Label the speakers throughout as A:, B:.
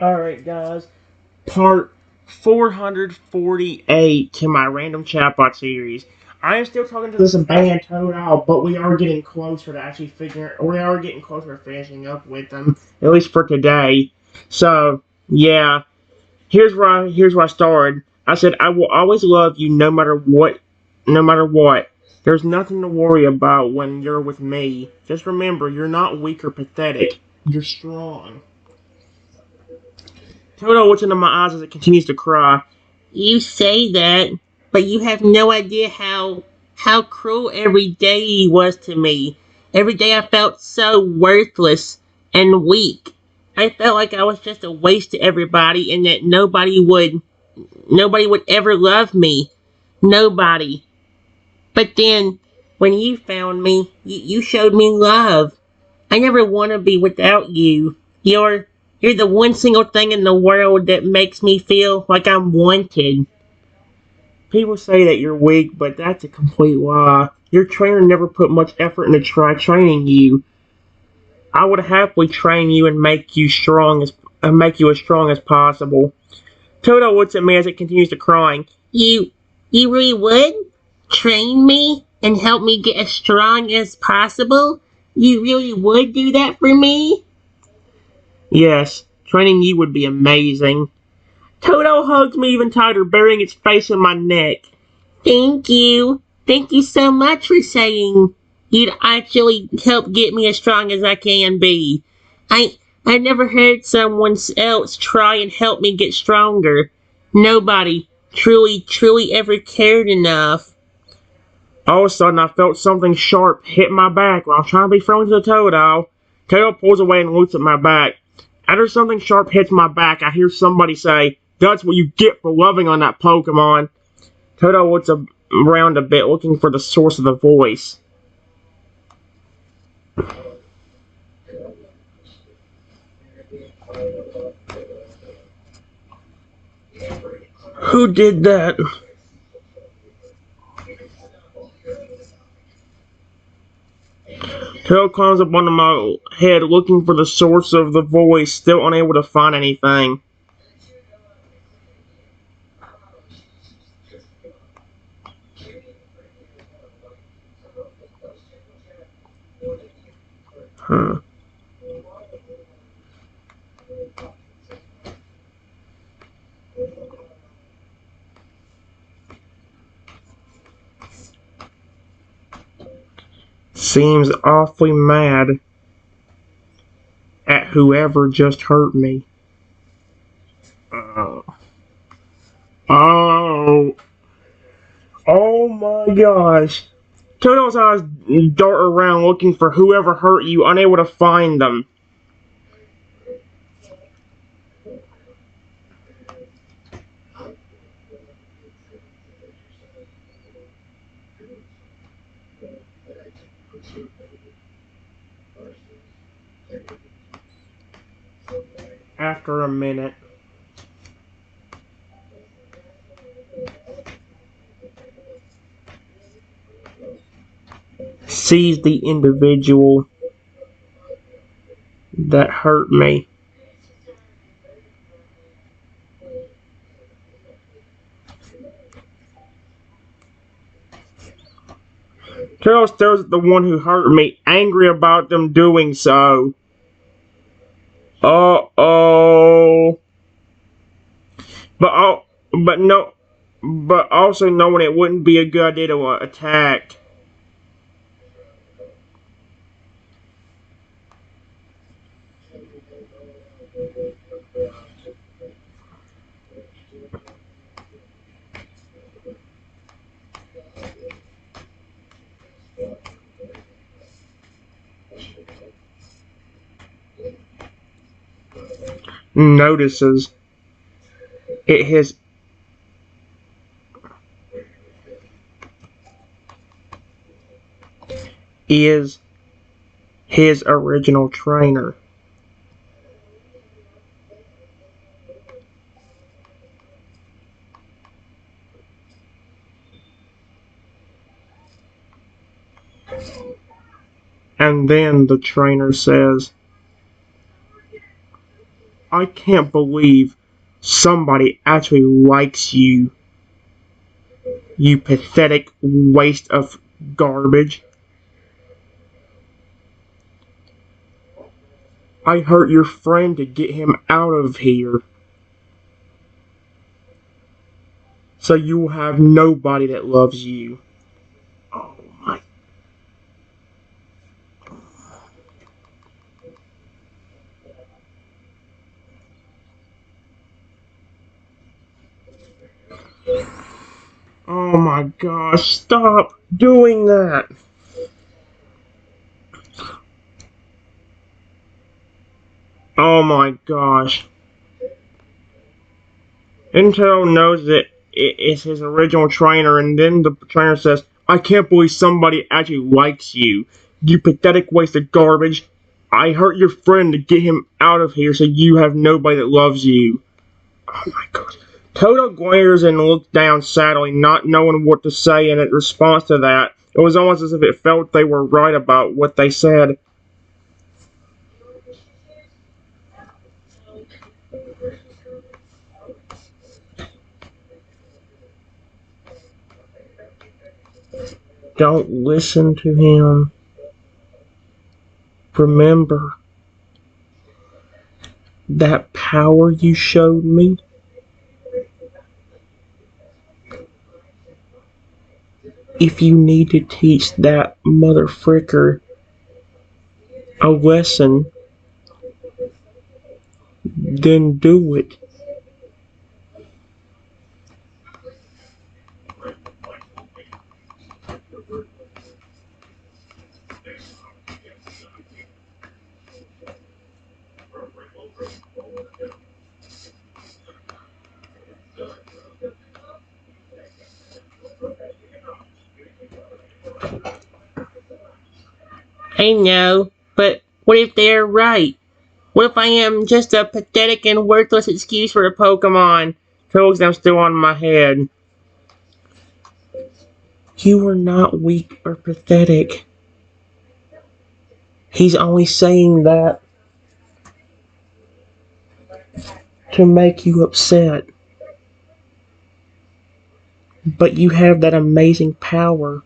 A: Alright, guys. Part 448 to my random chatbot series. I am still talking to this abandoned Totodile, but we are getting closer to actually we are getting closer to finishing up with them, at least for today. So, yeah. Here's where I started. I said, I will always love you no matter what. No matter what. There's nothing to worry about when you're with me. Just remember, you're not weak or pathetic. You're strong. Toto looks into my eyes as it continues to cry. You say that, but you have no idea how cruel every day was to me. Every day I felt so worthless and weak. I felt like I was just a waste to everybody and that nobody would ever love me. Nobody. But then when you found me, you showed me love. I never want to be without you. You're the one single thing in the world that makes me feel like I'm wanted. People say that you're weak, but that's a complete lie. Your trainer never put much effort into training you. I would happily train you and make you as strong as possible. Toto looks at me as it continues to crying. You really would train me and help me get as strong as possible? You really would do that for me? Yes, training you would be amazing. Toto hugs me even tighter, burying its face in my neck. Thank you. Thank you so much for saying you'd actually help get me as strong as I can be. I never heard someone else try and help me get stronger. Nobody truly ever cared enough. All of a sudden, I felt something sharp hit my back while I was trying to be friendly to the Totodile. Toto pulls away and looks at my back. After something sharp hits my back, I hear somebody say, "That's what you get for loving on that Pokemon." Toto looks around a bit, looking for the source of the voice. Who did that? Toto climbs up onto my head, looking for the source of the voice, still unable to find anything. Huh. Seems awfully mad at whoever just hurt me. Uh, oh. Oh my gosh. Toto's eyes dart around looking for whoever hurt you, unable to find them. After a minute, sees the individual that hurt me. Carol stares at the one who hurt me, angry about them doing so. Uh-oh. But but no, but also knowing it wouldn't be a good idea to attack. Notices it is his original trainer. And then the trainer says,
B: I can't believe somebody actually likes you, you pathetic waste of garbage. I hurt your friend to get him out of here. So you will have nobody that loves you. Oh my. Oh my gosh, stop doing that. Oh my gosh. Intel knows that it's his original trainer, and then the trainer says, I can't believe somebody actually likes you. You pathetic waste of garbage. I hurt your friend to get him out of here so you have nobody that loves you. Oh my gosh. Toto glares and looks down sadly, not knowing what to say in response to that. It was almost as if it felt they were right about what they said. Don't listen to him. Remember that power you showed me? If you need to teach that mother fricker a lesson, then do it. I know, but what if they're right? What if I am just a pathetic and worthless excuse for a Pokemon? Troubles I'm still on my head. You are not weak or pathetic. He's only saying that to make you upset. But you have that amazing power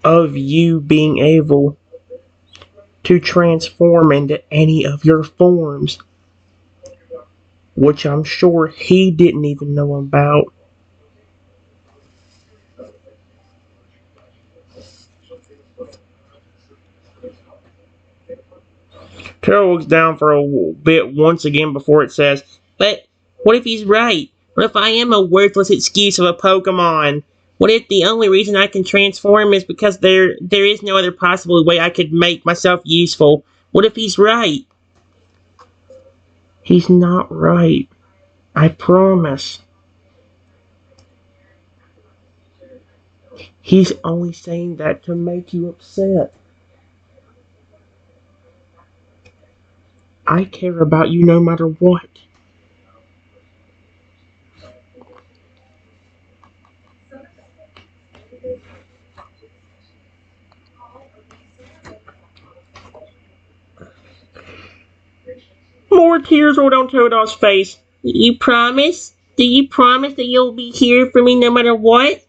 B: of you being able to transform into any of your forms, which I'm sure he didn't even know about. Carol looks down for a bit once again before it says, but what if he's right? What if I am a worthless excuse of a Pokemon? What if the only reason I can transform is because there is no other possible way I could make myself useful? What if he's right? He's not right. I promise. He's only saying that to make you upset. I care about you no matter what. More tears roll down Toad's face. You promise? Do you promise that you'll be here for me no matter what?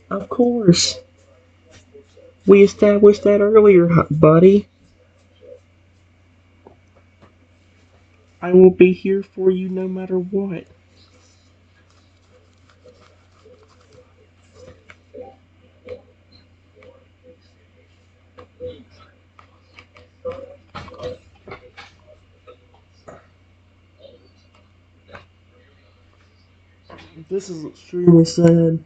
B: Of course. We established that earlier, buddy. I will be here for you no matter what. This is extremely sad.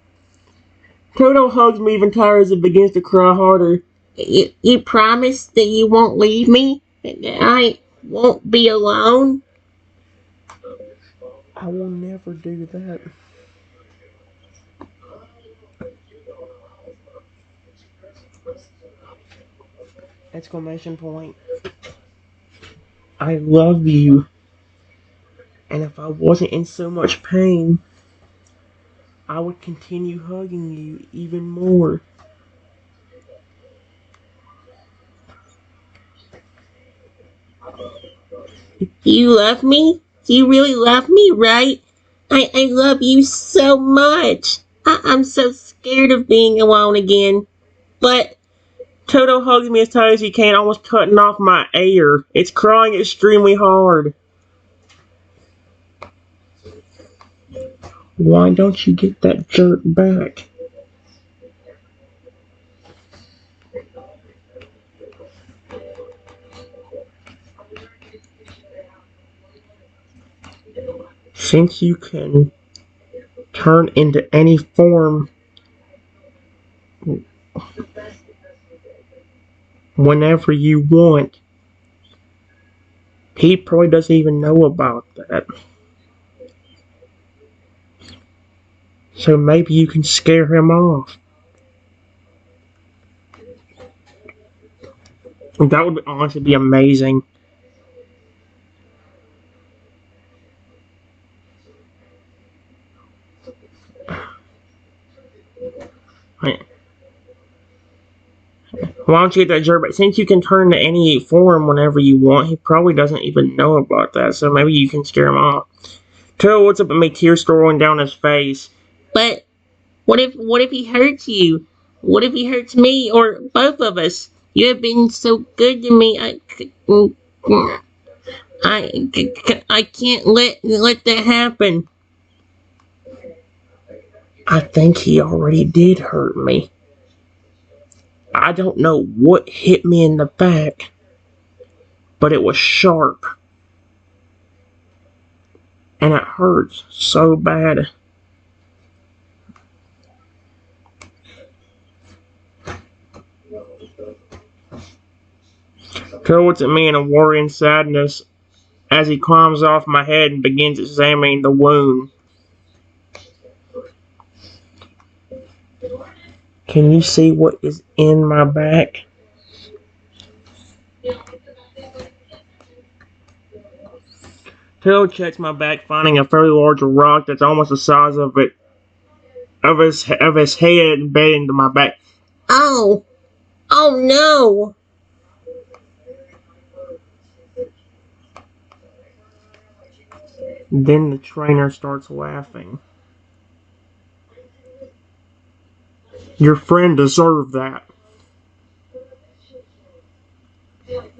B: Toto hugs me even tired as it begins to cry harder. You promise that you won't leave me? That I won't be alone? I will never do that. Exclamation point. I love you. And if I wasn't in so much pain, I would continue hugging you even more.
A: You love me? You really love me, right? I love you so much. I'm so scared of being alone again. But
B: Toto hugs me as tight as he can, almost cutting off my air. It's crying extremely hard. Why don't you get that jerk back? Since you can turn into any form whenever you want, he probably doesn't even know about that. So maybe you can scare him off. That would honestly be amazing. Why don't you get that jerk back? Since you can turn to any form whenever you want, he probably doesn't even know about that. So maybe you can scare him off. Toto looks up at me, tears rolling down his face.
A: but what if he hurts you? What if he hurts me or both of us? You have been so good to me. I can't let that happen.
B: I think he already did hurt me. I don't know what hit me in the back, but it was sharp. And it hurts so bad. Toto looks at me in a worrying sadness as he climbs off my head and begins examining the wound. Can you see what is in my back? Toto checks my back, finding a fairly large rock that's almost the size of his head embedded into my back.
A: Oh, oh no!
B: Then the trainer starts laughing. Your friend deserved that.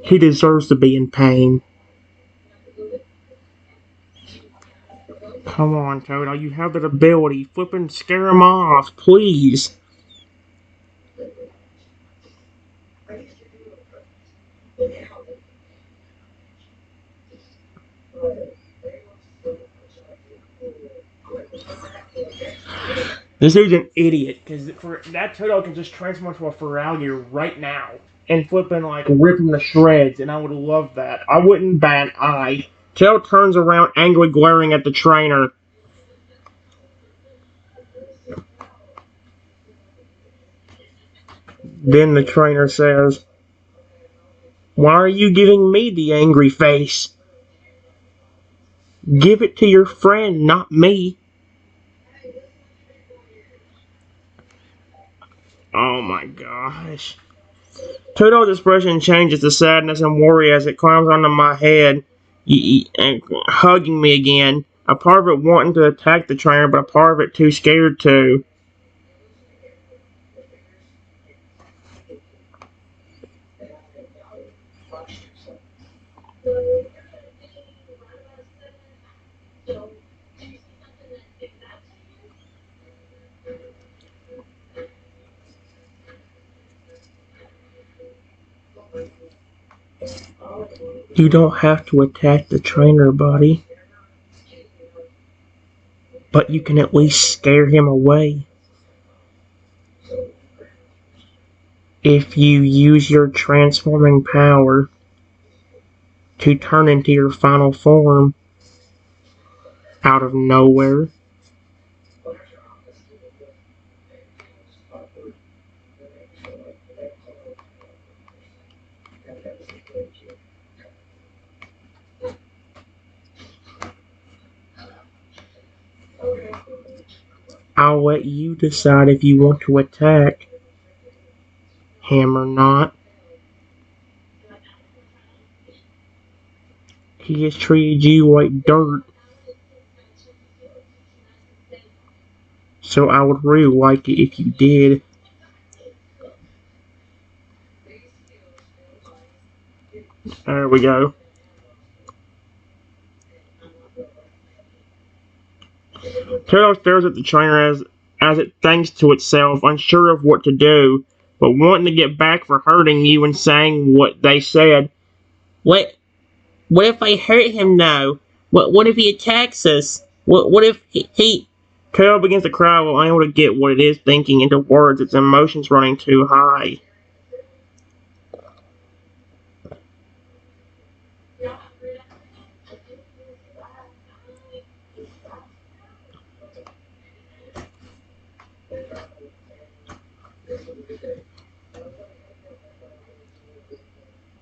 B: He deserves to be in pain. Come on, Toto, you have that ability. Flip and scare him off, please. This dude's an idiot, because that Toto can just transform into a Feralier right now and flip and like rip him to shreds, and I would love that. I wouldn't bat an eye. Toto turns around, angrily glaring at the trainer. Then the trainer says, "Why are you giving me the angry face? Give it to your friend, not me." Oh my gosh. Toto's expression changes to sadness and worry as it climbs onto my head and hugging me again. A part of it wanting to attack the trainer, but a part of it too scared to. You don't have to attack the trainer, buddy. But you can at least scare him away. If you use your transforming power to turn into your final form out of nowhere. I'll let you decide if you want to attack him or not. He has treated you like dirt. So I would really like it if you did. There we go. Turtle stares at the trainer as it thinks to itself, unsure of what to do, but wanting to get back for hurting you and saying what they said.
A: What if I hurt him now? What if he attacks us? What if he
B: Turtle begins to cry while unable to get what it is thinking into words, its emotions running too high.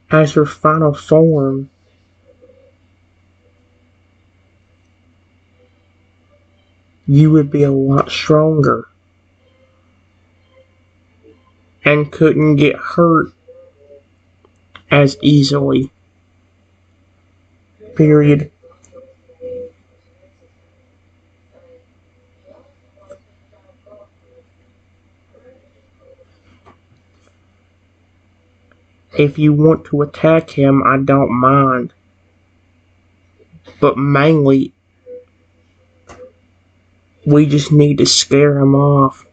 B: As your final form, you would be a lot stronger and couldn't get hurt as easily. Period. If you want to attack him, I don't mind. But mainly, we just need to scare him off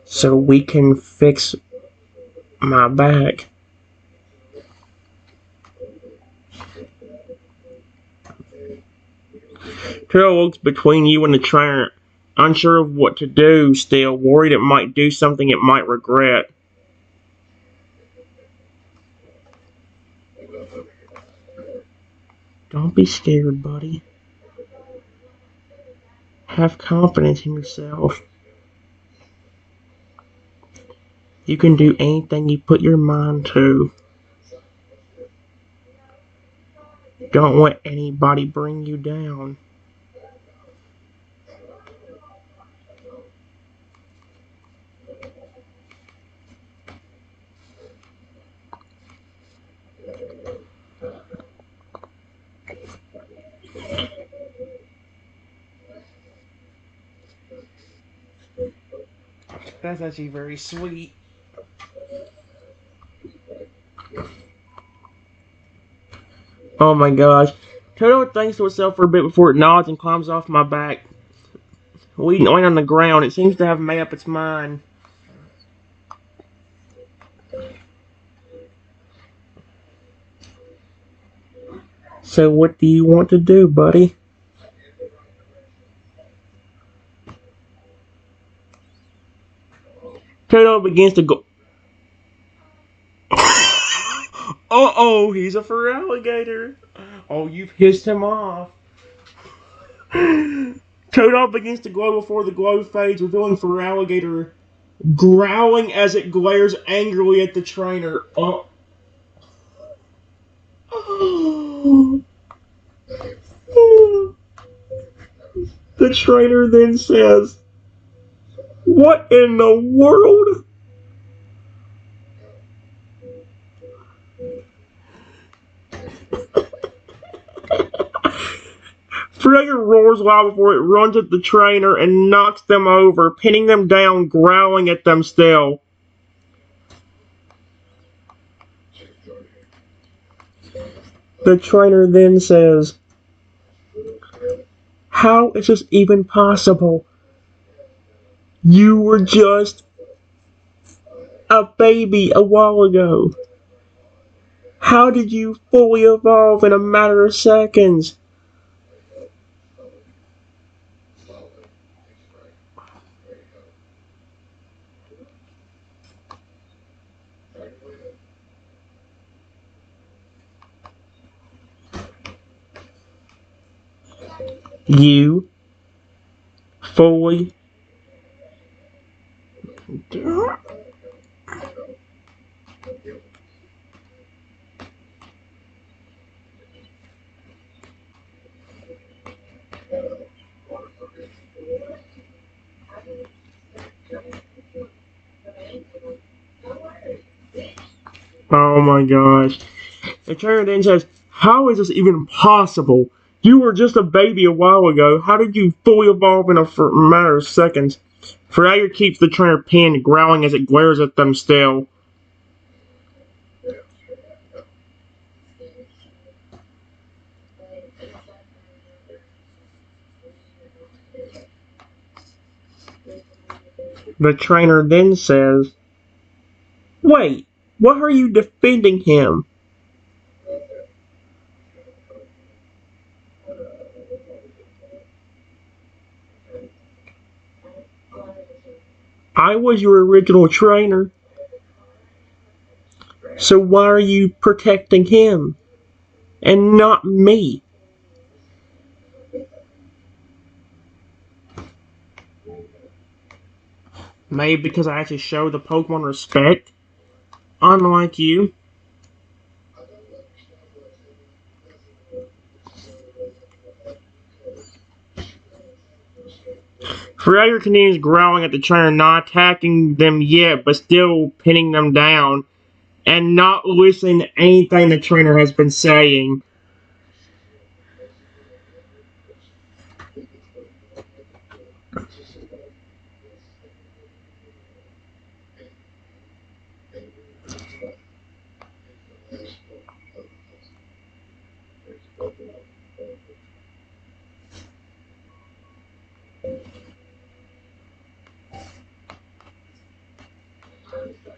B: so we can fix my back. Turtle looks between you and the trainer, unsure of what to do still, worried it might do something it might regret. Don't be scared, buddy. Have confidence in yourself. You can do anything you put your mind to. Don't let anybody bring you down. That's actually very sweet. Oh my gosh. Turtle thinks to itself for a bit before it nods and climbs off my back. Leaning on the ground, it seems to have made up its mind. So what do you want to do, buddy? Turtle begins to go. Uh-oh, he's a fur alligator. Oh, you've pissed him off. Totodile begins to glow before the glow fades, revealing fur alligator growling as it glares angrily at the trainer. The trainer then says, "What in the world?" Frigga roars loud before it runs at the trainer and knocks them over, pinning them down, growling at them still. The trainer then says, "How is this even possible? You were just a baby a while ago. How did you fully evolve in a matter of seconds?" You fully. Oh my gosh. The trainer then says, How is this even possible? You were just a baby a while ago. How did you fully evolve in a matter of seconds? Fryer keeps the trainer pinned, growling as it glares at them still. The trainer then says, "Wait, why are you defending him?" "I was your original trainer. So why are you protecting him and not me?" Maybe because I actually show the Pokemon respect, unlike you. Fryer continues growling at the trainer, not attacking them yet, but still pinning them down, and not listening to anything the trainer has been saying.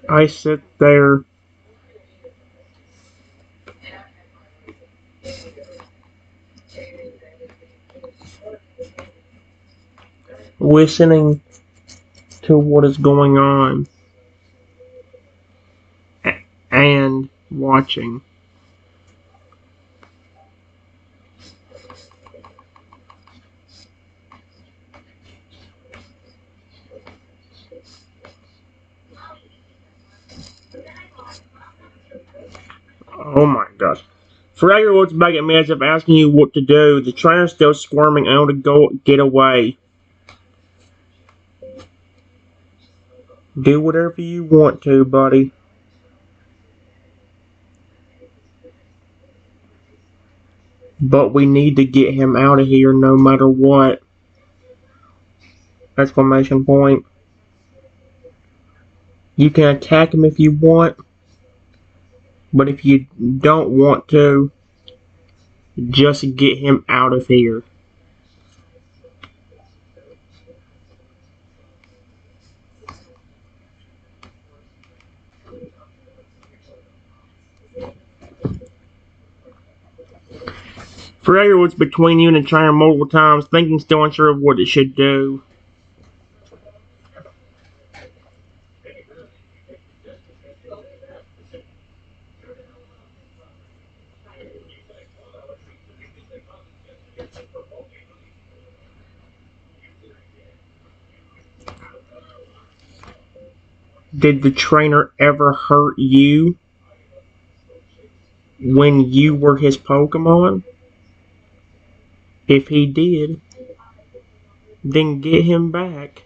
B: I sit there, listening to what is going on, and watching. Oh my gosh. Fryer looks back at me as if asking you what to do. The trainer's still squirming, able to go get away. Do whatever you want to, buddy. But we need to get him out of here no matter what. Exclamation point. You can attack him if you want, but if you don't want to, just get him out of here. Fryer looks between you and the trainer multiple times, thinking still unsure of what it should do. Did the trainer ever hurt you when you were his Pokemon? If he did, then get him back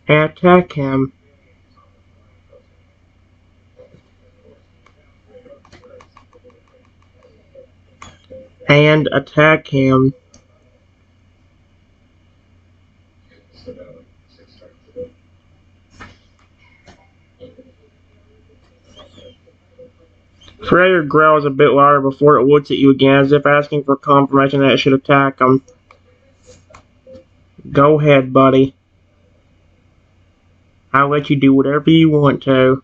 B: and attack him. And attack him. Fryer growls a bit louder before it looks at you again, as if asking for confirmation that it should attack him. Go ahead, buddy. I'll let you do whatever you want to.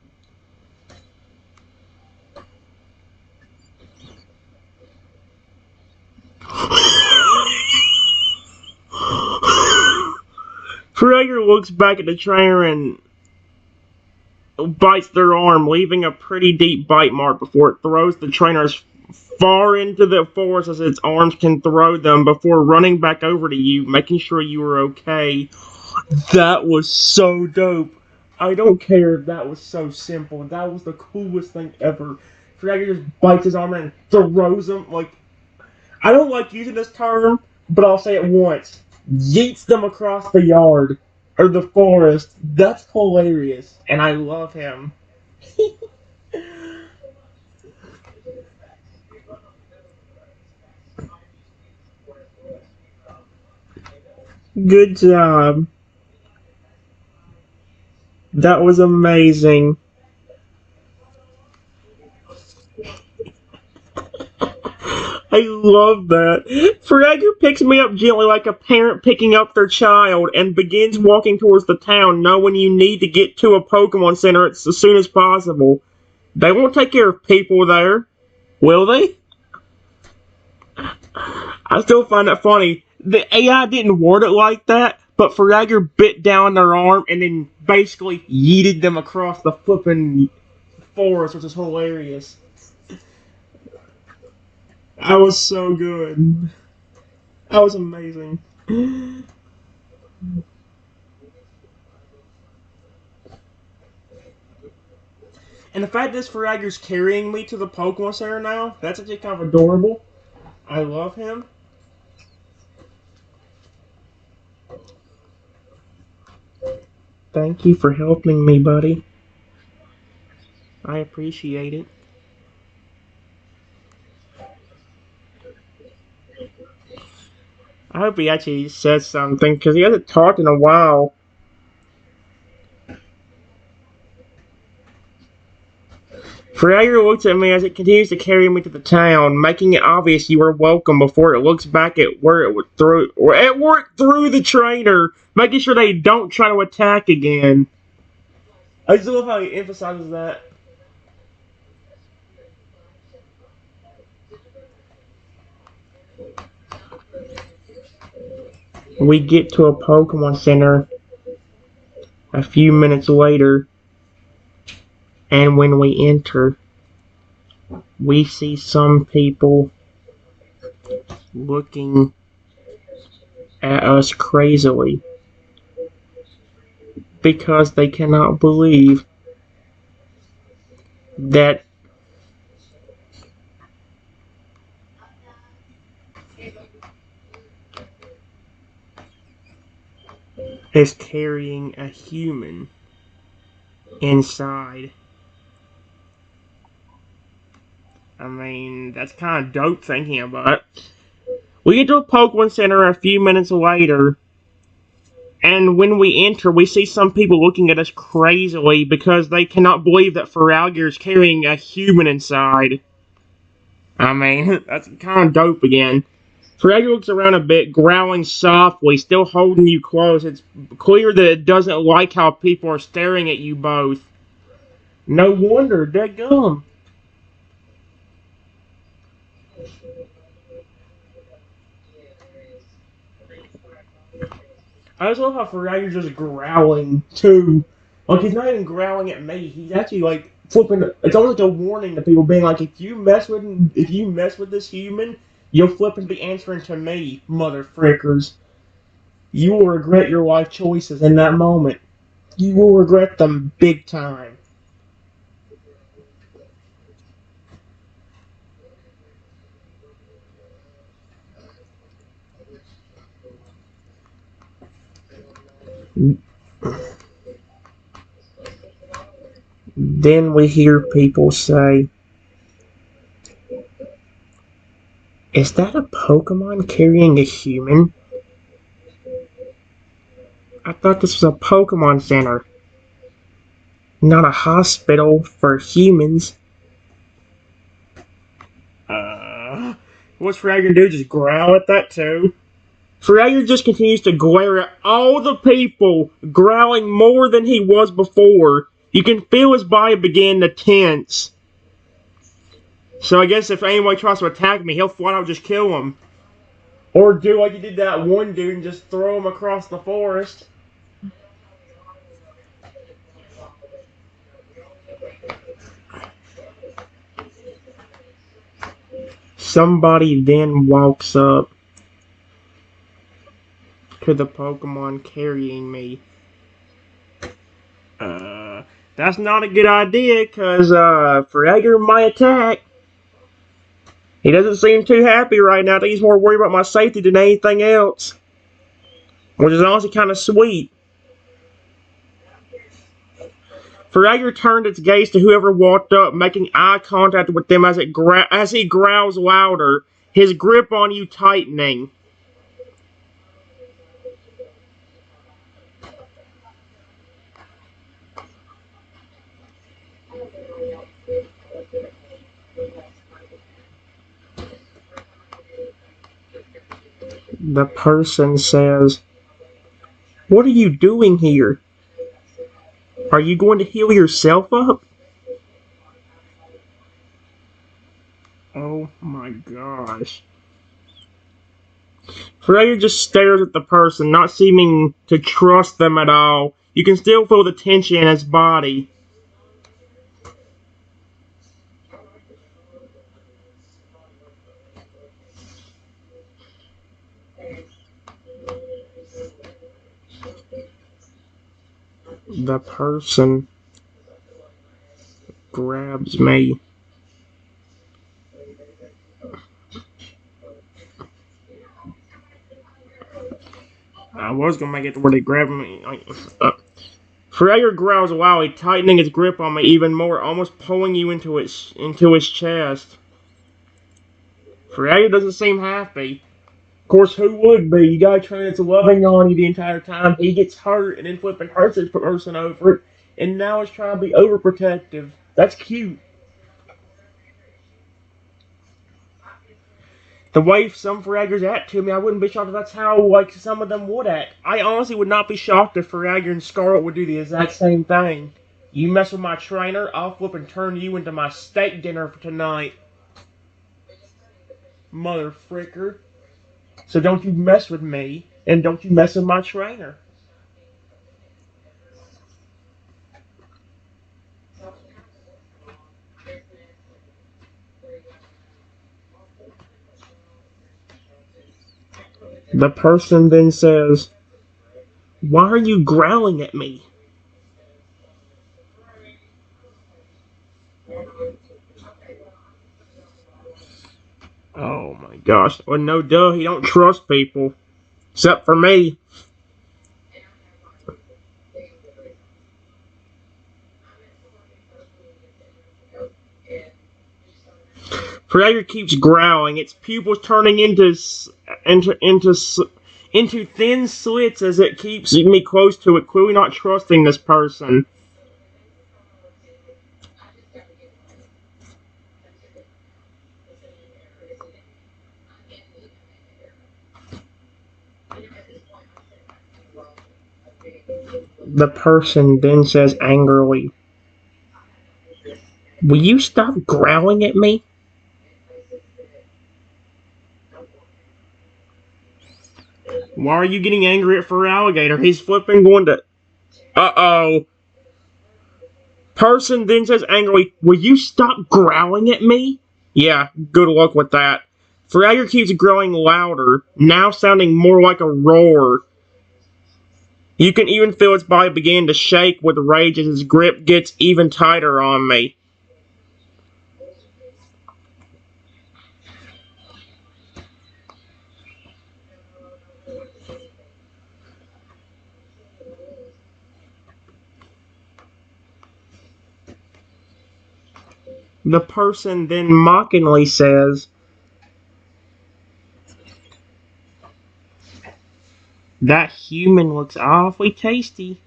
B: Fryer looks back at the trainer and bites their arm, leaving a pretty deep bite mark before it throws the trainer as far into the forest as its arms can throw them before running back over to you, making sure you are okay. That was so dope. I don't care if that was so simple. That was the coolest thing ever. Fragger just bites his arm and throws him. Like, I don't like using this term, but I'll say it once. Yeets them across the yard. Or the forest. That's hilarious. And I love him. Good job. That was amazing. I love that. Fragger picks me up gently like a parent picking up their child and begins walking towards the town, knowing you need to get to a Pokemon Center as soon as possible. They won't take care of people there, will they? I still find that funny. The AI didn't word it like that, but Fragger bit down their arm and then basically yeeted them across the flipping forest, which is hilarious. That was so good. That was amazing. And the fact this Fragger's carrying me to the Pokemon Center now, that's actually kind of adorable. I love him. Thank you for helping me, buddy. I appreciate it. I hope he actually says something, because he hasn't talked in a while. Fragger looks at me as it continues to carry me to the town, making it obvious you are welcome before it looks back at where it worked through the trainer, making sure they don't try to attack again. I just love how he emphasizes that. We get to a Pokemon Center a few minutes later, and when we enter, we see some people looking at us crazily because they cannot believe that is carrying a human inside. I mean, that's kind of dope thinking about it. We get to a Pokemon Center a few minutes later, and when we enter, we see some people looking at us crazily because they cannot believe that Feraligatr is carrying a human inside. I mean, that's kind of dope again. Feraligatr looks around a bit, growling softly, still holding you close. It's clear that it doesn't like how people are staring at you both. No wonder, dadgum. I just love how Feraligatr's just growling too. Like he's not even growling at me. He's actually like flipping. It's almost like a warning to people, being like, if you mess with this human, you'll flip and be answering to me, mother frickers. You will regret your life choices in that moment. You will regret them big time. Then we hear people say, "Is that a Pokemon carrying a human? I thought this was a Pokemon Center, not a hospital for humans." What's Fragger gonna do? Just growl at that too? Fragger just continues to glare at all the people, growling more than he was before. You can feel his body begin to tense. So I guess if anyone tries to attack me, he'll flat out just kill him. Or do like he did that one dude and just throw him across the forest. Somebody then walks up to the Pokemon carrying me. That's not a good idea, because Fragger might attack. He doesn't seem too happy right now. I think he's more worried about my safety than anything else. Which is honestly kind of sweet. Fragger turned its gaze to whoever walked up, making eye contact with them as he growls louder, his grip on you tightening. The person says, "What are you doing here? Are you going to heal yourself up?" Oh my gosh. Freya just stares at the person, not seeming to trust them at all. You can still feel the tension in his body. The person grabs me. I was gonna make it to where they grab me. Freya growls loudly, tightening his grip on me even more, almost pulling you into his chest. Freya doesn't seem happy. Of course, who would be? You got a trainer that's loving on you the entire time. He gets hurt and then flipping hurts his person over it, and now he's trying to be overprotective. That's cute. The way some Fragers act to me, I wouldn't be shocked if that's how like some of them would act. I honestly would not be shocked if Fragger and Scarlet would do the exact same thing. You mess with my trainer, I'll flip and turn you into my steak dinner for tonight. Mother fricker. So don't you mess with me, and don't you mess with my trainer. The person then says, "Why are you growling at me?" Oh my gosh. Well, no duh, he don't trust people. Except for me. Fragger keeps growling, its pupils turning into into into thin slits as it keeps me close to it, clearly not trusting this person. The person then says angrily, "Will you stop growling at me?" Why are you getting angry at Alligator? He's flipping going to. Uh-oh. Person then says angrily, "Will you stop growling at me?" Yeah, good luck with that. Fragger keeps growing louder, now sounding more like a roar. You can even feel its body begin to shake with rage as its grip gets even tighter on me. The person then mockingly says, "That human looks awfully tasty.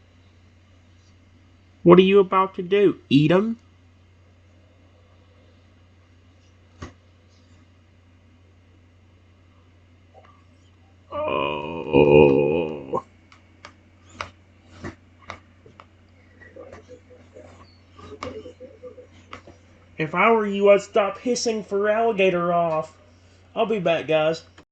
B: What are you about to do? Eat him?" Oh. If I were you, I'd stop hissing for alligator off. I'll be back, guys.